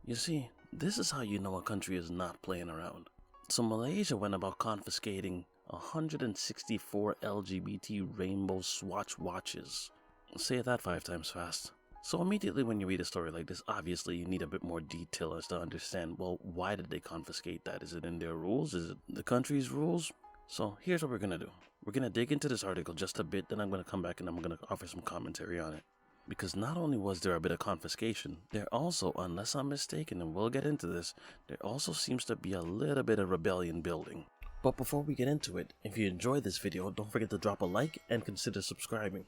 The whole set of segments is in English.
You see, this is how you know a country is not playing around. So Malaysia went about confiscating 164 LGBT rainbow Swatch watches. Say that 5 times fast. So immediately when you read a story like this, obviously you need a bit more detail as to understand, well, why did they confiscate that? Is it in their rules? Is it the country's rules? So here's what we're gonna do. We're gonna dig into this article just a bit, then I'm gonna come back and I'm gonna offer some commentary on it. Because not only was there a bit of confiscation, there also, unless I'm mistaken, and we'll get into this, there also seems to be a little bit of rebellion building. But before we get into it, if you enjoyed this video, don't forget to drop a like and consider subscribing.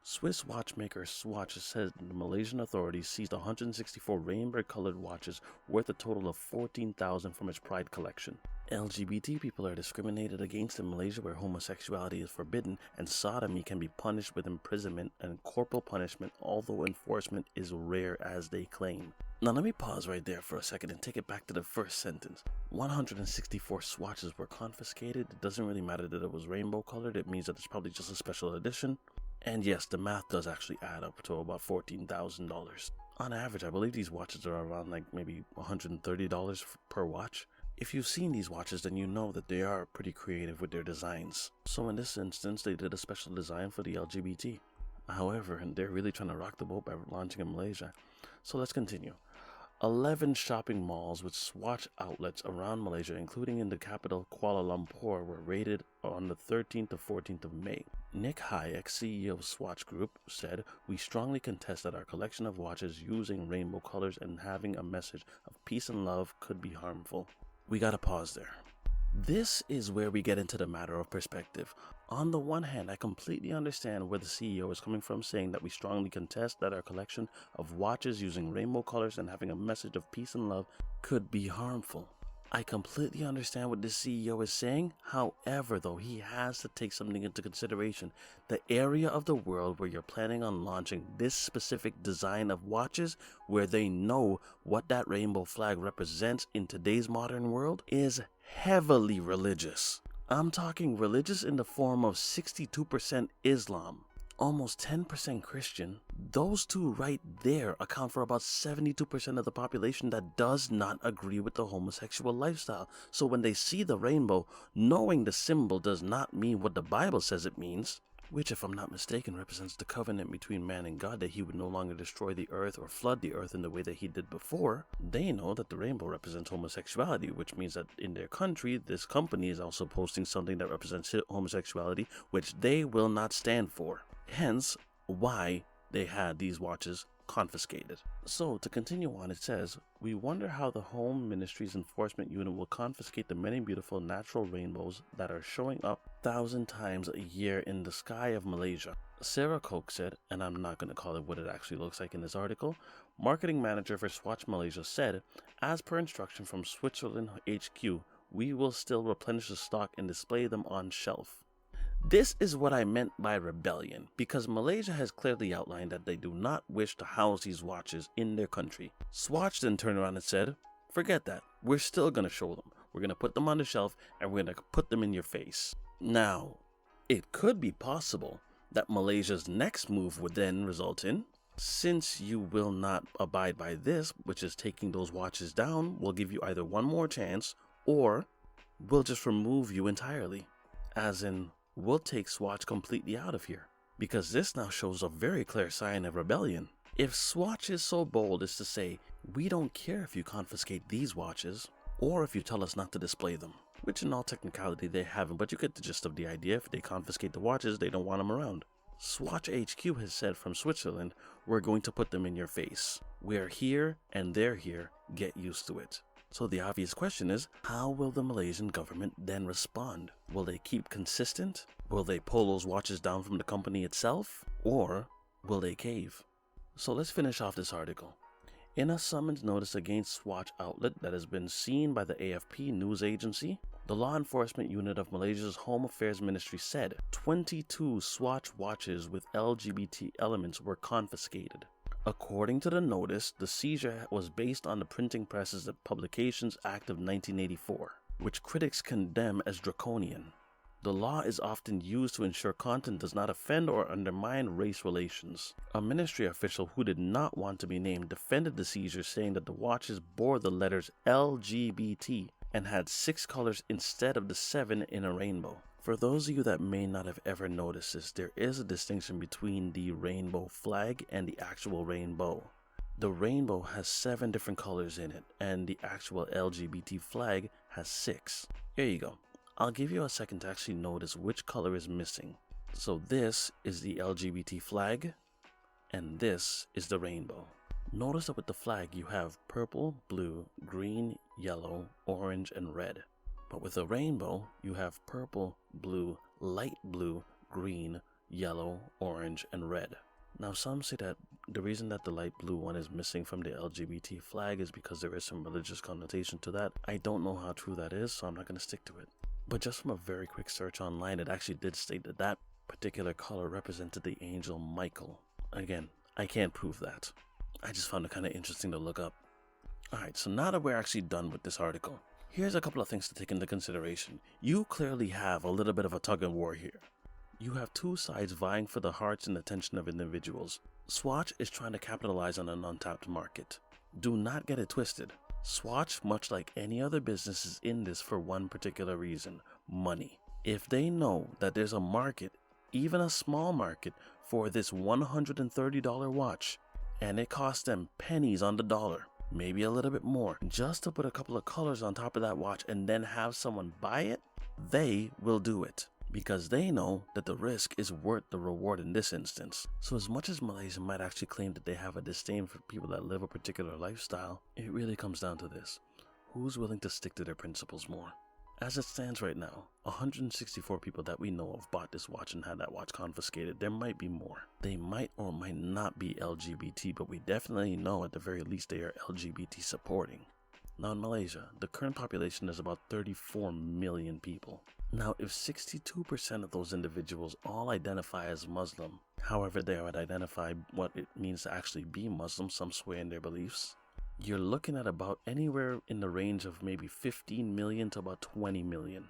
Swiss watchmaker Swatch said the Malaysian authorities seized 164 rainbow-colored watches worth a total of $14,000 from its Pride collection. LGBT people are discriminated against in Malaysia, where homosexuality is forbidden and sodomy can be punished with imprisonment and corporal punishment, although enforcement is rare as they claim. Now let me pause right there for a second and take it back to the first sentence. 164 swatches were confiscated. It doesn't really matter that it was rainbow colored, it means that it's probably just a special edition. And yes, the math does actually add up to about $14,000. On average, I believe these watches are around like maybe $130 per watch. If you've seen these watches, then you know that they are pretty creative with their designs. So in this instance, they did a special design for the LGBT. However, they're really trying to rock the boat by launching in Malaysia. So let's continue. 11 shopping malls with Swatch outlets around Malaysia, including in the capital Kuala Lumpur, were raided on the 13th to 14th of May. Nick Hayek, CEO of Swatch Group, said, "We strongly contest that our collection of watches using rainbow colors and having a message of peace and love could be harmful." We gotta pause there. This is where we get into the matter of perspective. On the one hand, I completely understand where the CEO is coming from, saying that we strongly contest that our collection of watches using rainbow colors and having a message of peace and love could be harmful. I completely understand what the CEO is saying. However, though, he has to take something into consideration. The area of the world where you're planning on launching this specific design of watches, where they know what that rainbow flag represents in today's modern world, is heavily religious. I'm talking religious in the form of 62% Islam, almost 10% Christian. Those two right there account for about 72% of the population that does not agree with the homosexual lifestyle. So when they see the rainbow, knowing the symbol does not mean what the Bible says it means, which, if I'm not mistaken, represents the covenant between man and God, that he would no longer destroy the earth or flood the earth in the way that he did before. They know that the rainbow represents homosexuality, which means that in their country, this company is also posting something that represents homosexuality, which they will not stand for. Hence, why they had these watches confiscated. So, to continue on, it says, "We wonder how the Home Ministry's enforcement unit will confiscate the many beautiful natural rainbows that are showing up 1,000 times a year in the sky of Malaysia." Sarah Koch said, and I'm not going to call it what it actually looks like in this article, marketing manager for Swatch Malaysia, said, "As per instruction from Switzerland HQ, we will still replenish the stock and display them on shelf." This is what I meant by rebellion, because Malaysia has clearly outlined that they do not wish to house these watches in their country. Swatch then turned around and said, "Forget that, we're still going to show them. We're going to put them on the shelf and we're going to put them in your face." Now, it could be possible that Malaysia's next move would then result in, "Since you will not abide by this, which is taking those watches down, we'll give you either one more chance or we'll just remove you entirely." As in, we'll take Swatch completely out of here, because this now shows a very clear sign of rebellion. If Swatch is so bold as to say, "We don't care if you confiscate these watches, or if you tell us not to display them," which in all technicality they haven't, but you get the gist of the idea. If they confiscate the watches, they don't want them around. Swatch HQ has said from Switzerland, "We're going to put them in your face. We're here and they're here. Get used to it." So the obvious question is, how will the Malaysian government then respond? Will they keep consistent? Will they pull those watches down from the company itself? Or will they cave? So let's finish off this article. In a summons notice against Swatch outlet that has been seen by the AFP news agency, the law enforcement unit of Malaysia's Home Affairs Ministry said 22 Swatch watches with LGBT elements were confiscated. According to the notice, the seizure was based on the Printing Presses and Publications Act of 1984, which critics condemn as draconian. The law is often used to ensure content does not offend or undermine race relations. A ministry official who did not want to be named defended the seizure, saying that the watches bore the letters LGBT and had 6 colors instead of the 7 in a rainbow. For those of you that may not have ever noticed this, there is a distinction between the rainbow flag and the actual rainbow. The rainbow has 7 different colors in it, and the actual LGBT flag has 6. Here you go. I'll give you a second to actually notice which color is missing. So this is the LGBT flag, and this is the rainbow. Notice that with the flag you have purple, blue, green, yellow, orange, and red. But with the rainbow, you have purple, blue, light blue, green, yellow, orange, and red. Now some say that the reason that the light blue one is missing from the LGBT flag is because there is some religious connotation to that. I don't know how true that is, so I'm not going to stick to it. But just from a very quick search online, it actually did state that that particular color represented the angel Michael. Again, I can't prove that. I just found it kind of interesting to look up. Alright, so now that we're actually done with this article, here's a couple of things to take into consideration. You clearly have a little bit of a tug of war here. You have 2 sides vying for the hearts and attention of individuals. Swatch is trying to capitalize on an untapped market. Do not get it twisted. Swatch, much like any other business, is in this for one particular reason: money. If they know that there's a market, even a small market, for this $130 watch, and it costs them pennies on the dollar, maybe a little bit more, just to put a couple of colors on top of that watch and then have someone buy it, they will do it. Because they know that the risk is worth the reward in this instance. So as much as Malaysia might actually claim that they have a disdain for people that live a particular lifestyle, it really comes down to this: who's willing to stick to their principles more? As it stands right now, 164 people that we know of bought this watch and had that watch confiscated. There might be more. They might or might not be LGBT, but we definitely know at the very least they are LGBT supporting. Now in Malaysia, the current population is about 34 million people. Now if 62% of those individuals all identify as Muslim, however they would identify what it means to actually be Muslim, some sway in their beliefs, you're looking at about anywhere in the range of maybe 15 million to about 20 million.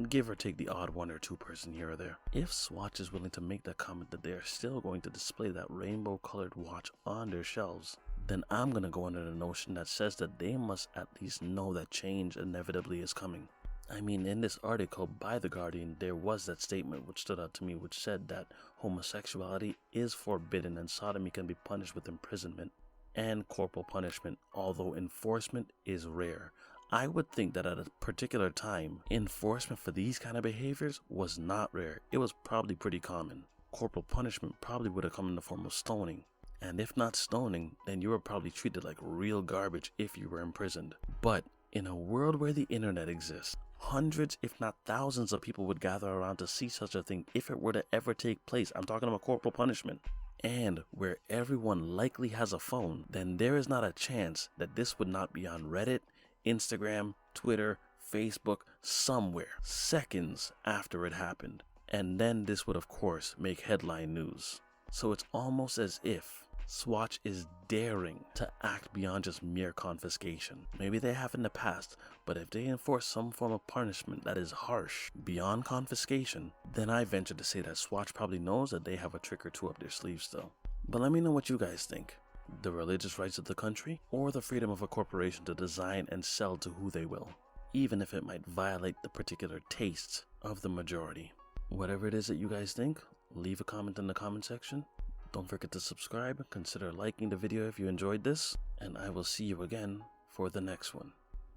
Give or take the odd 1 or 2 person here or there. If Swatch is willing to make that comment that they are still going to display that rainbow colored watch on their shelves, then I'm going to go under the notion that says that they must at least know that change inevitably is coming. I mean, in this article by The Guardian, there was that statement which stood out to me, which said that homosexuality is forbidden and sodomy can be punished with imprisonment and corporal punishment, although enforcement is rare. I would think that at a particular time, enforcement for these kind of behaviors was not rare. It was probably pretty common. Corporal punishment probably would have come in the form of stoning. And if not stoning, then you were probably treated like real garbage if you were imprisoned. But in a world where the internet exists, hundreds if not thousands of people would gather around to see such a thing if it were to ever take place. I'm talking about corporal punishment. And where everyone likely has a phone, then there is not a chance that this would not be on Reddit, Instagram, Twitter, Facebook, somewhere, seconds after it happened. And then this would of course make headline news. So it's almost as if Swatch is daring to act beyond just mere confiscation. Maybe they have in the past, but if they enforce some form of punishment that is harsh beyond confiscation, then I venture to say that Swatch probably knows that they have a trick or 2 up their sleeves still. But let me know what you guys think. The religious rights of the country, or the freedom of a corporation to design and sell to who they will, even if it might violate the particular tastes of the majority. Whatever it is that you guys think, leave a comment in the comment section. Don't forget to subscribe, consider liking the video if you enjoyed this, and I will see you again for the next one.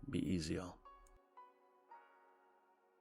Be easy, y'all.